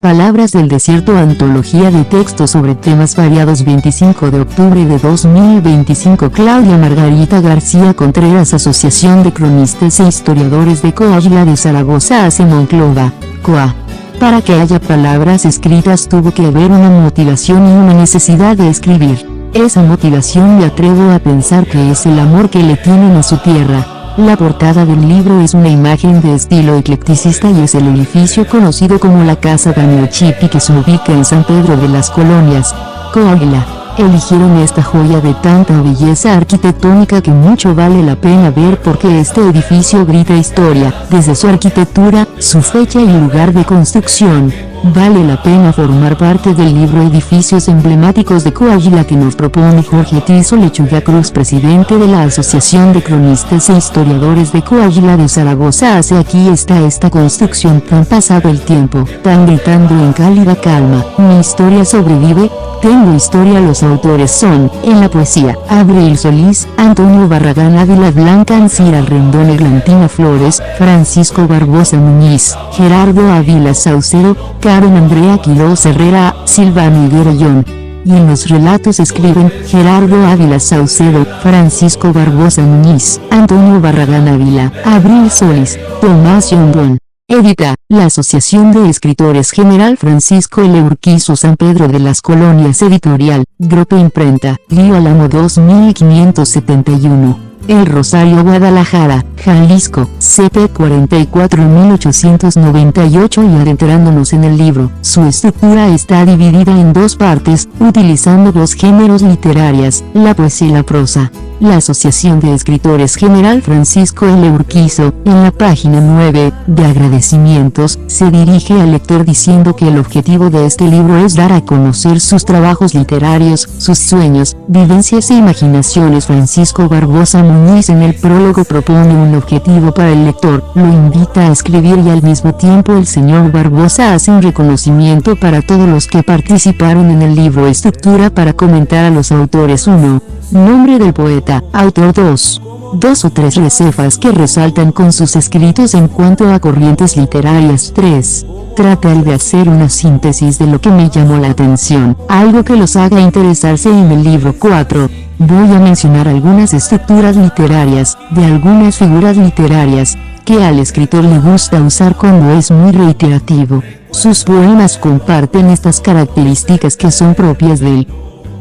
Palabras del desierto, antología de textos sobre temas variados, 25 de octubre de 2025. Claudia Margarita García Contreras, Asociación de Cronistas e Historiadores de Coahuila de Zaragoza hace Monclova, Coa. Para que haya palabras escritas tuvo que haber una motivación y una necesidad de escribir. Esa motivación me atrevo a pensar que es el amor que le tienen a su tierra. La portada del libro es una imagen de estilo eclecticista y es el edificio conocido como la Casa Gamiochipi, que se ubica en San Pedro de las Colonias, Coahuila. Eligieron esta joya de tanta belleza arquitectónica que mucho vale la pena ver, porque este edificio grita historia, desde su arquitectura, su fecha y lugar de construcción. Vale la pena formar parte del libro Edificios Emblemáticos de Coahuila, que nos propone Jorge Tiso Lechuga Cruz, presidente de la Asociación de Cronistas e Historiadores de Coahuila de Zaragoza. Hace aquí está esta construcción, tan pasado el tiempo, tan gritando en cálida calma. Mi historia sobrevive. Tengo historia. Los autores son, en la poesía, Abril Solís, Antonio Barragán Ávila, Blanca Ancira Rendón, Eglantina Flores, Francisco Barbosa Muñiz, Gerardo Ávila Saucedo, Karen Andrea Quiroz Herrera, Silvano Higuera John. Y en los relatos escriben Gerardo Ávila Saucedo, Francisco Barbosa Muñiz, Antonio Barragán Ávila, Abril Solís, Tomás Yondón. Edita, la Asociación de Escritores General Francisco L. Urquizo, San Pedro de las Colonias. Editorial, Grupo Imprenta, Río Alamo 2571. El Rosario, Guadalajara, Jalisco, CP 44898. Y adentrándonos en el libro, su estructura está dividida en dos partes, utilizando dos géneros literarios, la poesía y la prosa. La Asociación de Escritores General Francisco L. Urquizo, en la página 9, de agradecimientos, se dirige al lector diciendo que el objetivo de este libro es dar a conocer sus trabajos literarios, sus sueños, vivencias e imaginaciones. Francisco Barbosa Muñiz en el prólogo propone un objetivo para el lector, lo invita a escribir, y al mismo tiempo el señor Barbosa hace un reconocimiento para todos los que participaron en el libro. Estructura para comentar a los autores. 1. Nombre del poeta, autor. 2 o tres reservas que resaltan con sus escritos en cuanto a corrientes literarias. 3. Trata de hacer una síntesis de lo que me llamó la atención, algo que los haga interesarse en el libro. 4. Voy a mencionar algunas estructuras literarias, de algunas figuras literarias, que al escritor le gusta usar cuando es muy reiterativo. Sus poemas comparten estas características que son propias de él.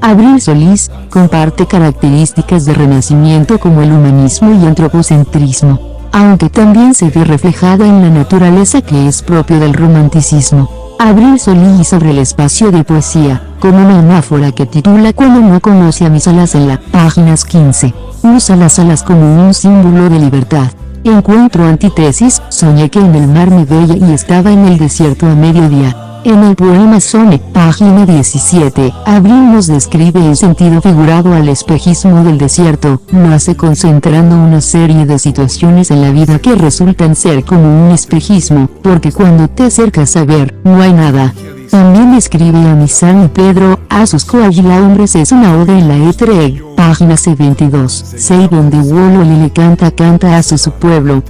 Abril Solís comparte características de Renacimiento como el humanismo y antropocentrismo, aunque también se ve reflejada en la naturaleza que es propio del romanticismo. Abril Solís sobre el espacio de poesía, con una anáfora que titula Cuando no conoce a mis alas, en la páginas 15, usa las alas como un símbolo de libertad. Encuentro antítesis, soñé que en el mar me veía y estaba en el desierto a mediodía. En el poema Sone, página 17, Abril nos describe en sentido figurado al espejismo del desierto. Lo hace concentrando una serie de situaciones en la vida que resultan ser como un espejismo, porque cuando te acercas a ver, no hay nada. También describe a Misán y Pedro, a sus Coahuila hombres. Es una oda en la Etreg, página C22, 6, donde Wololi le canta a su pueblo,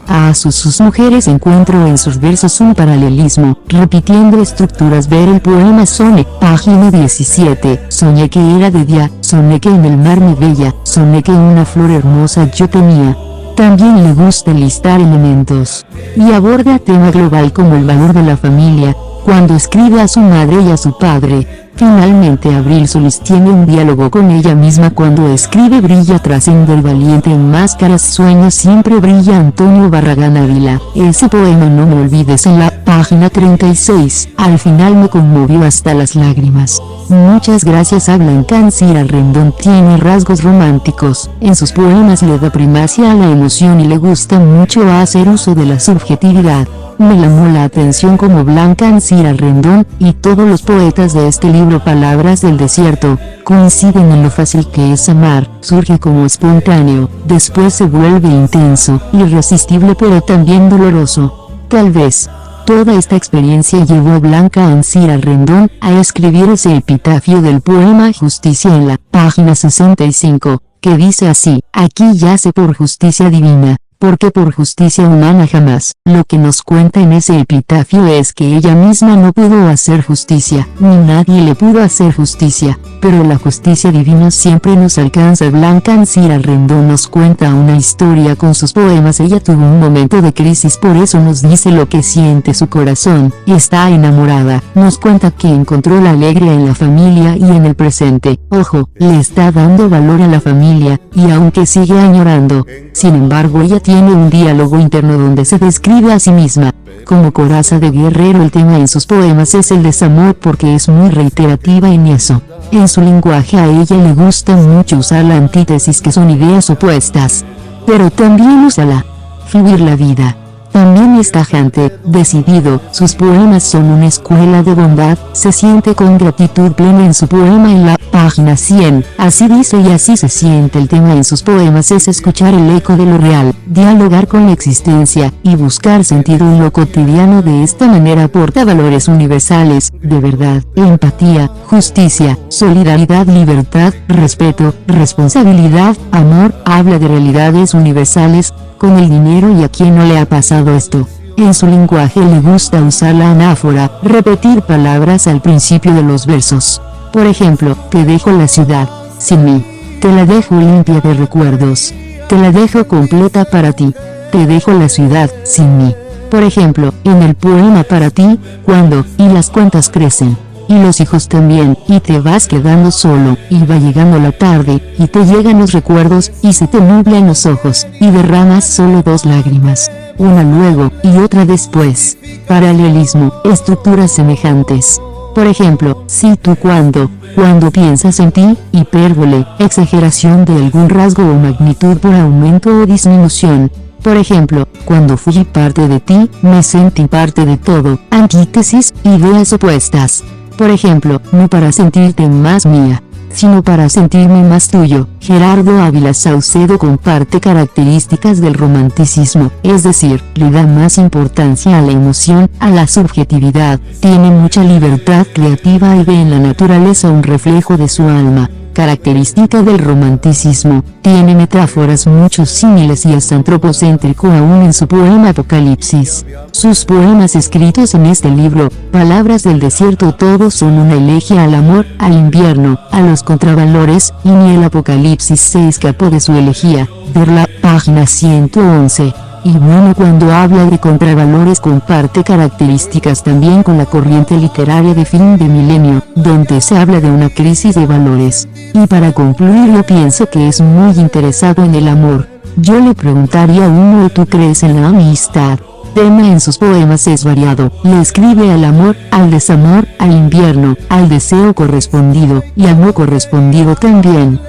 a sus mujeres. Encuentro en sus versos un paralelismo, repitiendo estructuras. Ver el poema Sone, página 17, soñé que era de día, soñé que en el mar me veía, soñé que una flor hermosa yo tenía. También le gusta listar elementos, y aborda tema global como el valor de la familia, cuando escribe a su madre y a su padre. Finalmente Abril Solís tiene un diálogo con ella misma cuando escribe Brilla trascender valiente en máscaras, sueño siempre brilla. Antonio Barragán Ávila, ese poema No me olvides, en la página 36, al final me conmovió hasta las lágrimas. Muchas gracias a Blanca Ancira Rendón. Tiene rasgos románticos, en sus poemas le da primacia a la emoción y le gusta mucho hacer uso de la subjetividad. Me llamó la atención como Blanca Ancira Rendón, y todos los poetas de este libro Palabras del Desierto, coinciden en lo fácil que es amar. Surge como espontáneo, después se vuelve intenso, irresistible pero también doloroso. Tal vez toda esta experiencia llevó a Blanca Ancira Rendón a escribir ese epitafio del poema Justicia en la página 65, que dice así: aquí yace por justicia divina, porque por justicia humana jamás. Lo que nos cuenta en ese epitafio es que ella misma no pudo hacer justicia, ni nadie le pudo hacer justicia, pero la justicia divina siempre nos alcanza. Blanca Ancira Rendón nos cuenta una historia con sus poemas. Ella tuvo un momento de crisis, por eso nos dice lo que siente su corazón, y está enamorada. Nos cuenta que encontró la alegría en la familia y en el presente. Ojo, le está dando valor a la familia, y aunque sigue añorando, sin embargo ella tiene un diálogo interno donde se describe a sí misma como coraza de guerrero. El tema en sus poemas es el desamor porque es muy reiterativa en eso. En su lenguaje a ella le gusta mucho usar la antítesis, que son ideas opuestas, pero también usa la fluir la vida. También es tajante, decidido, sus poemas son una escuela de bondad. Se siente con gratitud plena en su poema en la página 100, así dice y así se siente. El tema en sus poemas es escuchar el eco de lo real, dialogar con la existencia, y buscar sentido en lo cotidiano. De esta manera aporta valores universales, de verdad, empatía, justicia, solidaridad, libertad, respeto, responsabilidad, amor. Habla de realidades universales con el dinero, y a quien no le ha pasado esto. En su lenguaje le gusta usar la anáfora, repetir palabras al principio de los versos. Por ejemplo, te dejo la ciudad, sin mí. Te la dejo limpia de recuerdos. Te la dejo completa para ti. Te dejo la ciudad, sin mí. Por ejemplo, en el poema Para ti, cuando, y las cuentas crecen, y los hijos también, y te vas quedando solo, y va llegando la tarde, y te llegan los recuerdos, y se te nublan los ojos, y derramas solo 2 lágrimas, una luego, y otra después. Paralelismo, estructuras semejantes. Por ejemplo, si tú cuando piensas en ti, hipérbole, exageración de algún rasgo o magnitud por aumento o disminución. Por ejemplo, cuando fui parte de ti, me sentí parte de todo. Antítesis, ideas opuestas. Por ejemplo, no para sentirte más mía, sino para sentirme más tuyo. Gerardo Ávila Saucedo comparte características del romanticismo, es decir, le da más importancia a la emoción, a la subjetividad, tiene mucha libertad creativa y ve en la naturaleza un reflejo de su alma. Característica del romanticismo, tiene metáforas, muchos símiles y es antropocéntrico aún en su poema Apocalipsis. Sus poemas escritos en este libro, Palabras del desierto, todos son una elegía al amor, al invierno, a los contravalores, y ni el Apocalipsis se escapó de su elegía. Ver la página 111. Y bueno, cuando habla de contravalores comparte características también con la corriente literaria de fin de milenio, donde se habla de una crisis de valores. Y para concluir, yo pienso que es muy interesado en el amor. Yo le preguntaría a uno, ¿tú crees en la amistad? Tema en sus poemas es variado, le escribe al amor, al desamor, al invierno, al deseo correspondido, y al no correspondido también.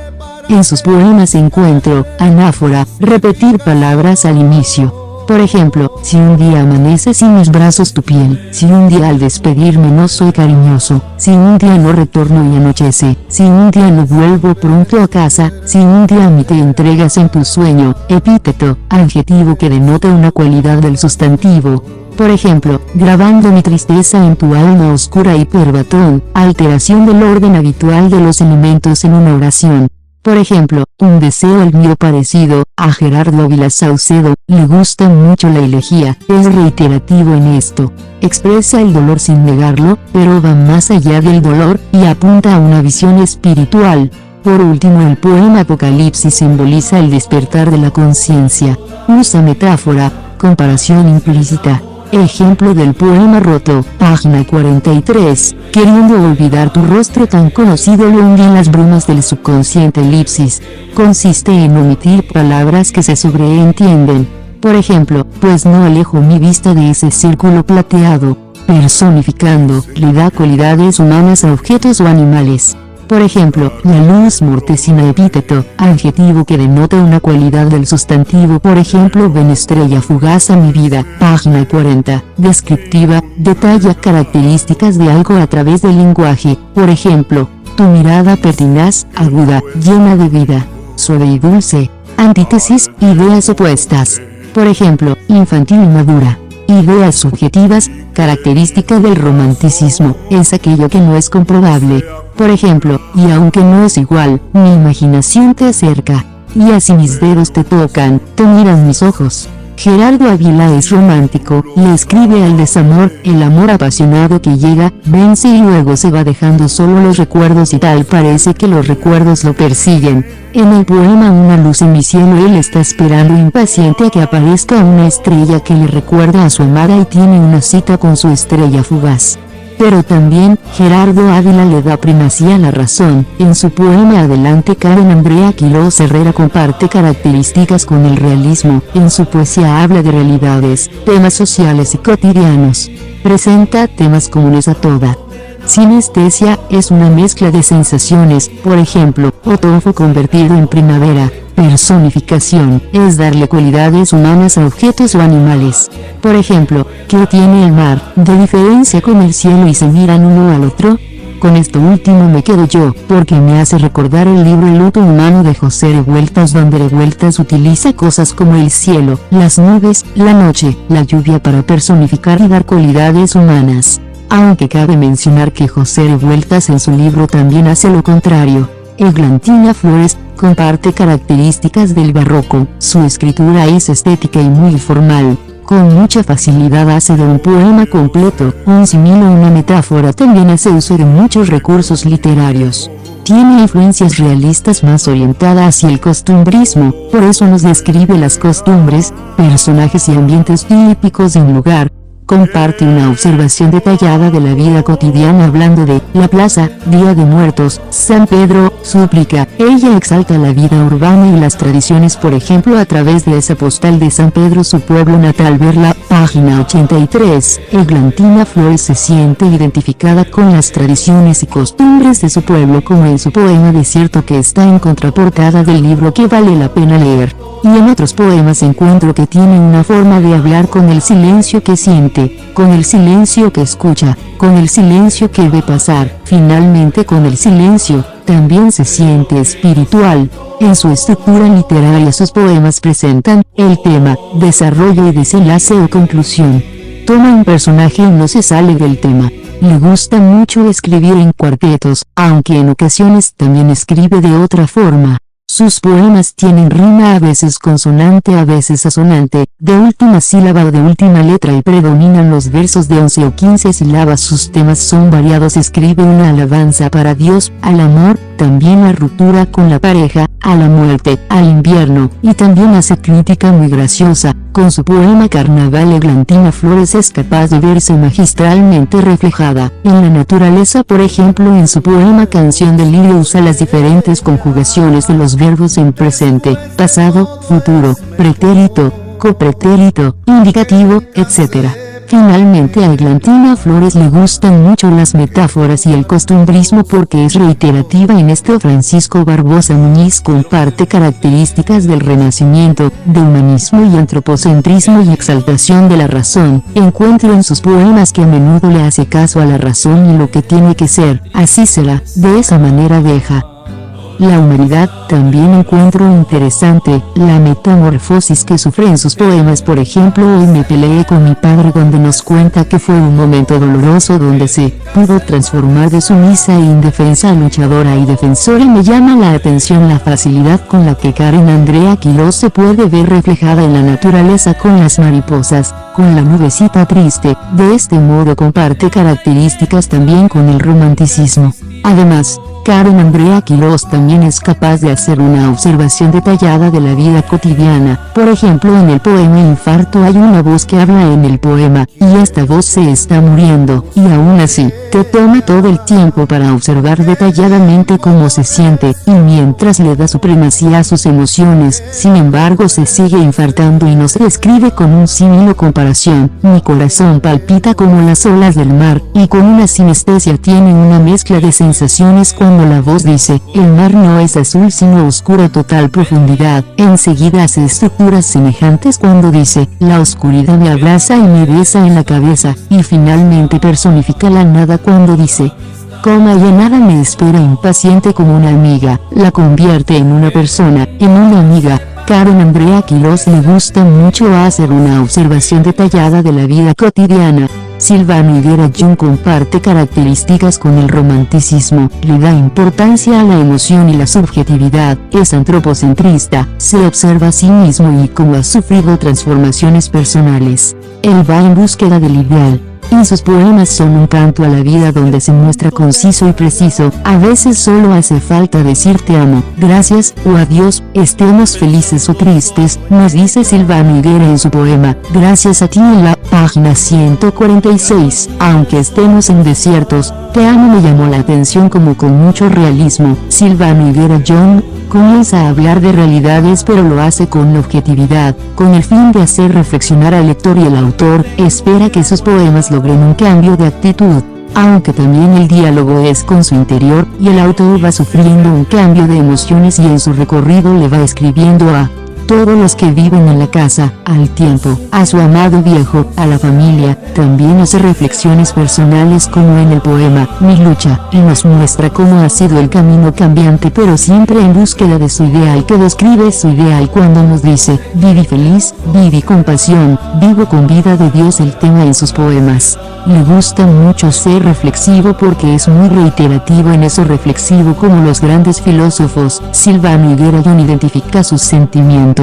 En sus poemas encuentro, anáfora, repetir palabras al inicio. Por ejemplo, si un día amaneces en mis brazos tu piel, si un día al despedirme no soy cariñoso, si un día no retorno y anochece, si un día no vuelvo pronto a casa, si un día a mí te entregas en tu sueño. Epíteto, adjetivo que denota una cualidad del sustantivo. Por ejemplo, grabando mi tristeza en tu alma oscura. Hiperbatón, alteración del orden habitual de los elementos en una oración. Por ejemplo, un deseo al mío parecido. A Gerardo Ávila Saucedo le gusta mucho la elegía, es reiterativo en esto. Expresa el dolor sin negarlo, pero va más allá del dolor, y apunta a una visión espiritual. Por último, el poema Apocalipsis simboliza el despertar de la conciencia. Usa metáfora, comparación implícita. Ejemplo del poema Roto, página 43, queriendo olvidar tu rostro tan conocido lo hundí en las brumas del subconsciente. Elipsis, consiste en omitir palabras que se sobreentienden. Por ejemplo, pues no alejo mi vista de ese círculo plateado. Personificando, le da cualidades humanas a objetos o animales. Por ejemplo, la luz mortecina. Epíteto, adjetivo que denota una cualidad del sustantivo. Por ejemplo, ven estrella fugaz a mi vida. Página 40. Descriptiva, detalla características de algo a través del lenguaje. Por ejemplo, tu mirada pertinaz, aguda, llena de vida, suave y dulce. Antítesis, ideas opuestas. Por ejemplo, infantil y madura. Ideas subjetivas, característica del romanticismo, es aquello que no es comprobable. Por ejemplo, y aunque no es igual, mi imaginación te acerca. y así mis dedos te tocan, te miran mis ojos. Gerardo Ávila es romántico, le escribe al desamor, el amor apasionado que llega, vence y luego se va dejando solo los recuerdos y tal parece que los recuerdos lo persiguen. En el poema Una luz en mi cielo él está esperando impaciente a que aparezca una estrella que le recuerda a su amada y tiene una cita con su estrella fugaz. Pero también, Gerardo Ávila le da primacía a la razón. En su poema Adelante Karen Andrea Quirós Herrera comparte características con el realismo. En su poesía habla de realidades, temas sociales y cotidianos. Presenta temas comunes a toda. Sinestesia es una mezcla de sensaciones, por ejemplo, otoño convertido en primavera. Personificación es darle cualidades humanas a objetos o animales. Por ejemplo, ¿qué tiene el mar de diferencia con el cielo y se miran uno al otro? Con esto último me quedo yo, porque me hace recordar el libro El luto humano de José Revueltas, donde Revueltas utiliza cosas como el cielo, las nubes, la noche, la lluvia para personificar y dar cualidades humanas. Aunque cabe mencionar que José Revueltas en su libro también hace lo contrario. Eglantina Flores comparte características del barroco, su escritura es estética y muy formal. Con mucha facilidad hace de un poema completo, un símil o una metáfora, también hace uso de muchos recursos literarios. Tiene influencias realistas más orientadas hacia el costumbrismo, por eso nos describe las costumbres, personajes y ambientes típicos de un lugar. Comparte una observación detallada de la vida cotidiana hablando de la plaza, Día de Muertos, San Pedro, súplica. Ella exalta la vida urbana y las tradiciones, por ejemplo a través de esa postal de San Pedro, su pueblo natal. Ver la página 83. Eglantina Flores se siente identificada con las tradiciones y costumbres de su pueblo, como en su poema Desierto, que está en contraportada del libro, que vale la pena leer. Y en otros poemas encuentro que tiene una forma de hablar con el silencio que siente, con el silencio que escucha, con el silencio que ve pasar, finalmente con el silencio. También se siente espiritual. En su estructura literaria sus poemas presentan el tema, desarrollo y desenlace o conclusión. Toma un personaje y no se sale del tema. Le gusta mucho escribir en cuartetos, aunque en ocasiones también escribe de otra forma. Sus poemas tienen rima, a veces consonante, a veces asonante, de última sílaba o de última letra, y predominan los versos de 11 o 15 sílabas. Sus temas son variados, escribe una alabanza para Dios, al amor, también la ruptura con la pareja, a la muerte, al invierno, y también hace crítica muy graciosa. Con su poema Carnaval, Eglantina Flores es capaz de verse magistralmente reflejada en la naturaleza. Por ejemplo, en su poema Canción del Lirio usa las diferentes conjugaciones de los verbos en presente, pasado, futuro, pretérito, copretérito, indicativo, etc. Finalmente, a Eglantina Flores le gustan mucho las metáforas y el costumbrismo porque es reiterativa en esto. Francisco Barbosa Muñiz comparte características del Renacimiento, de humanismo y antropocentrismo y exaltación de la razón. Encuentro en sus poemas que a menudo le hace caso a la razón y lo que tiene que ser, así será, de esa manera deja. La humanidad. También encuentro interesante la metamorfosis que sufre en sus poemas. Por ejemplo, Hoy me peleé con mi padre, donde nos cuenta que fue un momento doloroso donde se pudo transformar de sumisa e indefensa a luchadora y defensora. Me llama la atención la facilidad con la que Karen Andrea Quirós se puede ver reflejada en la naturaleza, con las mariposas, con la nubecita triste. De este modo comparte características también con el romanticismo. Además, Karen Andrea Quirós también es capaz de hacer una observación detallada de la vida cotidiana. Por ejemplo, en el poema Infarto hay una voz que habla en el poema, y esta voz se está muriendo, y aún así, te toma todo el tiempo para observar detalladamente cómo se siente, y mientras le da supremacía a sus emociones, sin embargo se sigue infartando y nos describe con un símil o comparación. Mi corazón palpita como las olas del mar, y con una sinestesia tiene una mezcla de sensaciones cuando la voz dice, el mar no es azul sino oscura, total profundidad. Enseguida hace estructuras semejantes cuando dice, la oscuridad me abraza y me besa en la cabeza, y finalmente personifica la nada cuando dice, coma, y nada me espera impaciente como una amiga. La convierte en una persona, en una amiga. Karen Andrea Quirós le gusta mucho hacer una observación detallada de la vida cotidiana. Silvano Higuera John comparte características con el romanticismo, le da importancia a la emoción y la subjetividad, es antropocentrista, se observa a sí mismo y cómo ha sufrido transformaciones personales. Él va en búsqueda del ideal. Y sus poemas son un canto a la vida donde se muestra conciso y preciso, a veces solo hace falta decir te amo, gracias, o adiós, estemos felices o tristes, nos dice Silvano Higuera en su poema, gracias a ti en la página 146, aunque estemos en desiertos, te amo me llamó la atención como con mucho realismo, Silvano Higuera John comienza a hablar de realidades pero lo hace con objetividad, con el fin de hacer reflexionar al lector y el autor espera que sus poemas logren un cambio de actitud, aunque también el diálogo es con su interior y el autor va sufriendo un cambio de emociones y en su recorrido le va escribiendo a todos los que viven en la casa, al tiempo, a su amado viejo, a la familia, también hace reflexiones personales como en el poema, Mi lucha, y nos muestra cómo ha sido el camino cambiante pero siempre en búsqueda de su ideal que describe su ideal cuando nos dice, viví feliz, viví con pasión, vivo con vida de Dios el tema en sus poemas. Le gusta mucho ser reflexivo porque es muy reiterativo en eso reflexivo como los grandes filósofos, Silvano Higuera John identifica sus sentimientos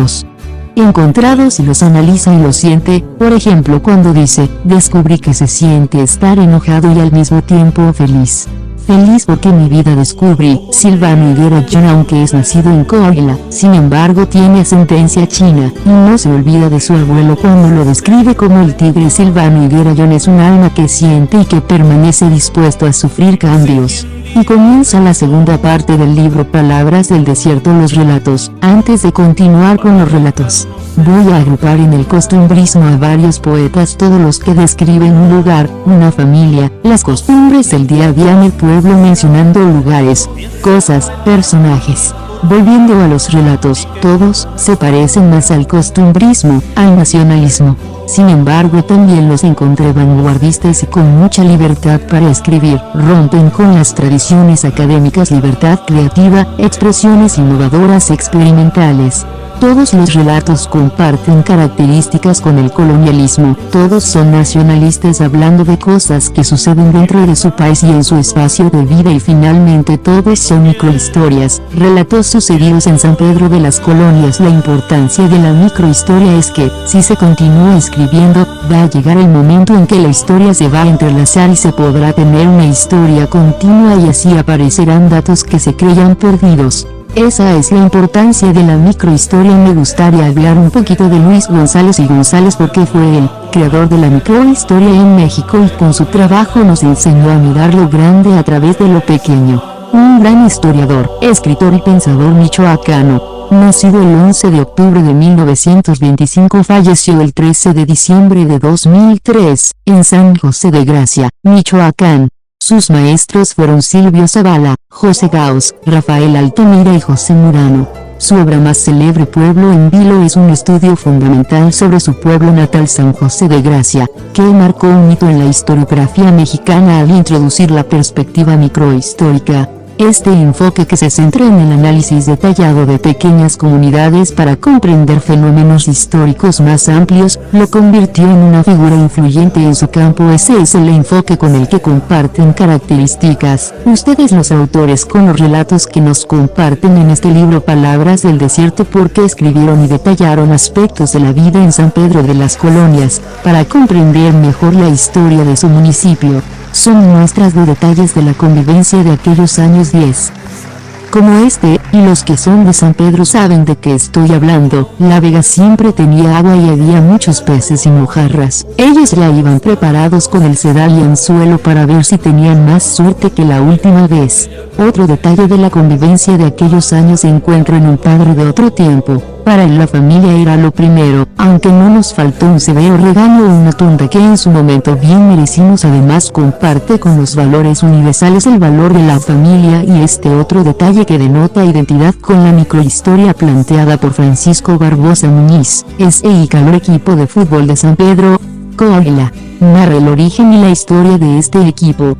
encontrados y los analiza y los siente, por ejemplo cuando dice, descubrí que se siente estar enojado y al mismo tiempo feliz. Feliz porque mi vida descubrí, Silvano Higuera John aunque es nacido en Coahuila, sin embargo tiene ascendencia china, y no se olvida de su abuelo cuando lo describe como el tigre. Silvano Higuera John es un alma que siente y que permanece dispuesto a sufrir cambios. Y comienza la segunda parte del libro Palabras del Desierto, los relatos. Antes de continuar con los relatos, voy a agrupar en el costumbrismo a varios poetas, todos los que describen un lugar, una familia, las costumbres del día a día en el pueblo mencionando lugares, cosas, personajes. Volviendo a los relatos, todos se parecen más al costumbrismo, al nacionalismo. Sin embargo también los encontré vanguardistas y con mucha libertad para escribir, rompen con las tradiciones académicas, libertad creativa, expresiones innovadoras experimentales. Todos los relatos comparten características con el colonialismo, todos son nacionalistas hablando de cosas que suceden dentro de su país y en su espacio de vida y finalmente todos son microhistorias, relatos sucedidos en San Pedro de las Colonias. La importancia de la microhistoria es que, si se continúa escribiendo, va a llegar el momento en que la historia se va a entrelazar y se podrá tener una historia continua y así aparecerán datos que se creían perdidos. Esa es la importancia de la microhistoria. Me gustaría hablar un poquito de Luis González y González porque fue el creador de la microhistoria en México y con su trabajo nos enseñó a mirar lo grande a través de lo pequeño. Un gran historiador, escritor y pensador michoacano. Nacido el 11 de octubre de 1925, falleció el 13 de diciembre de 2003, en San José de Gracia, Michoacán. Sus maestros fueron Silvio Zavala, José Gauss, Rafael Altamira y José Murano. Su obra más célebre, Pueblo en Vilo, es un estudio fundamental sobre su pueblo natal San José de Gracia, que marcó un hito en la historiografía mexicana al introducir la perspectiva microhistórica. Este enfoque, que se centra en el análisis detallado de pequeñas comunidades para comprender fenómenos históricos más amplios, lo convirtió en una figura influyente en su campo. Ese es el enfoque con el que comparten características ustedes los autores con los relatos que nos comparten en este libro Palabras del Desierto, porque escribieron y detallaron aspectos de la vida en San Pedro de las Colonias, para comprender mejor la historia de su municipio. Son muestras de detalles de la convivencia de aquellos años 10. Como este, y los que son de San Pedro saben de qué estoy hablando, la vega siempre tenía agua y había muchos peces y mojarras. Ellos ya iban preparados con el sedal y anzuelo para ver si tenían más suerte que la última vez. Otro detalle de la convivencia de aquellos años se encuentra en un padre de otro tiempo. Para él la familia era lo primero, aunque no nos faltó un severo regalo o una tunda que en su momento bien merecimos. Además comparte con los valores universales el valor de la familia y este otro detalle que denota identidad con la microhistoria planteada por Francisco Barbosa Muñiz, S.I. Calor, equipo de fútbol de San Pedro, Coahuila, narra el origen y la historia de este equipo.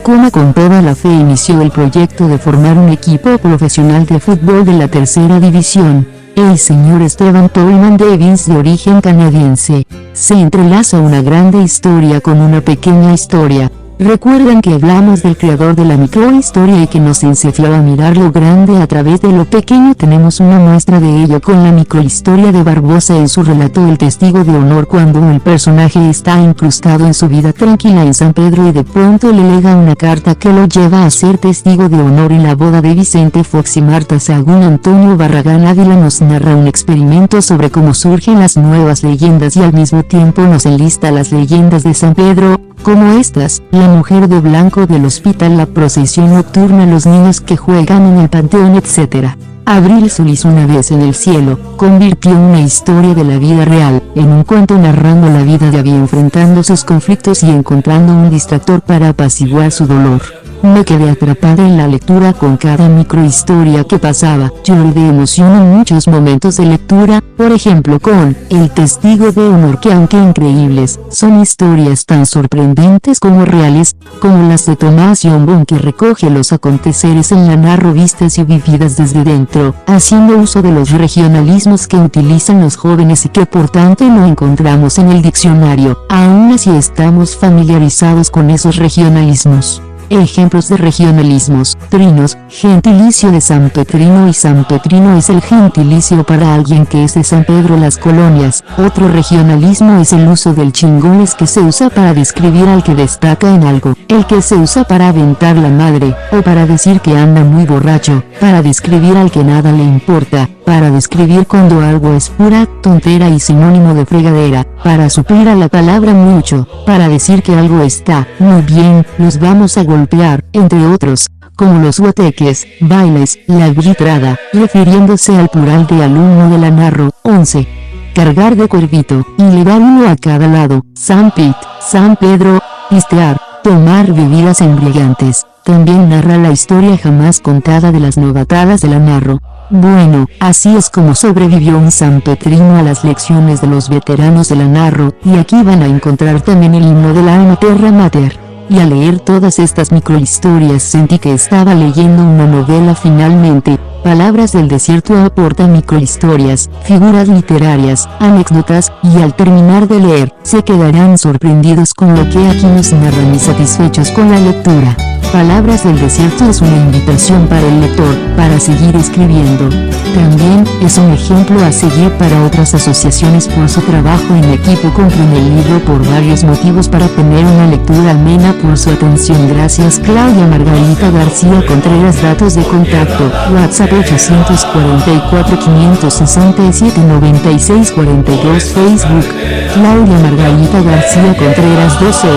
Coma con toda la fe inició el proyecto de formar un equipo profesional de fútbol de la tercera división. El señor Esteban Tolman Davis, de origen canadiense. se entrelaza una grande historia con una pequeña historia. Recuerdan que hablamos del creador de la microhistoria y que nos enseñó a mirar lo grande a través de lo pequeño. Tenemos una muestra de ello con la microhistoria de Barbosa en su relato El Testigo de Honor, cuando el personaje está incrustado en su vida tranquila en San Pedro y de pronto le lega una carta que lo lleva a ser testigo de honor en la boda de Vicente Fox y Marta Sahagún. Antonio Barragán Ávila nos narra un experimento sobre cómo surgen las nuevas leyendas y al mismo tiempo nos enlista las leyendas de San Pedro, como estas: la mujer de blanco del hospital, la procesión nocturna, los niños que juegan en el panteón, etc. Abril Solís, Una vez en el cielo, convirtió una historia de la vida real en un cuento narrando la vida de Abby enfrentando sus conflictos y encontrando un distractor para apaciguar su dolor. Me quedé atrapada en la lectura con cada microhistoria que pasaba. Lloré de emoción en muchos momentos de lectura, por ejemplo con El Testigo de Honor, que aunque increíbles, son historias tan sorprendentes como reales, como las de Tomás Yombón, que recoge los aconteceres en la narro vistas y vividas desde dentro, haciendo uso de los regionalismos que utilizan los jóvenes y que por tanto no encontramos en el diccionario. Aún así estamos familiarizados con esos regionalismos. Ejemplos de regionalismos: trinos, gentilicio de San Petrino y San Petrino es el gentilicio para alguien que es de San Pedro las Colonias. Otro regionalismo es el uso del chingones, que se usa para describir al que destaca en algo, el que se usa para aventar la madre, o para decir que anda muy borracho, para describir al que nada le importa, para describir cuando algo es pura tontera y sinónimo de fregadera, para suplir a la palabra mucho, para decir que algo está muy bien, los vamos a golpear, entre otros, como los guateques, bailes, la gritrada, refiriéndose al plural de alumno de la narro. 11. Cargar de cuervito, y llevar uno a cada lado, San Pit, San Pedro, pistear, tomar bebidas embriagantes. También narra la historia jamás contada de las novatadas de la narro. Bueno, así es como sobrevivió un San Petrino a las lecciones de los veteranos de la narro, y aquí van a encontrar también el himno del alma terra mater. Y al leer todas estas microhistorias sentí que estaba leyendo una novela finalmente. Palabras del Desierto aporta microhistorias, figuras literarias, anécdotas, y al terminar de leer, se quedarán sorprendidos con lo que aquí nos narran y satisfechos con la lectura. Palabras del Desierto es una invitación para el lector, para seguir escribiendo. También, es un ejemplo a seguir para otras asociaciones por su trabajo en equipo. Compren el libro por varios motivos para tener una lectura amena. Por su atención gracias. Claudia Margarita García Contreras. Datos de contacto: WhatsApp 844 567 96 42. Facebook: Claudia Margarita García Contreras 12.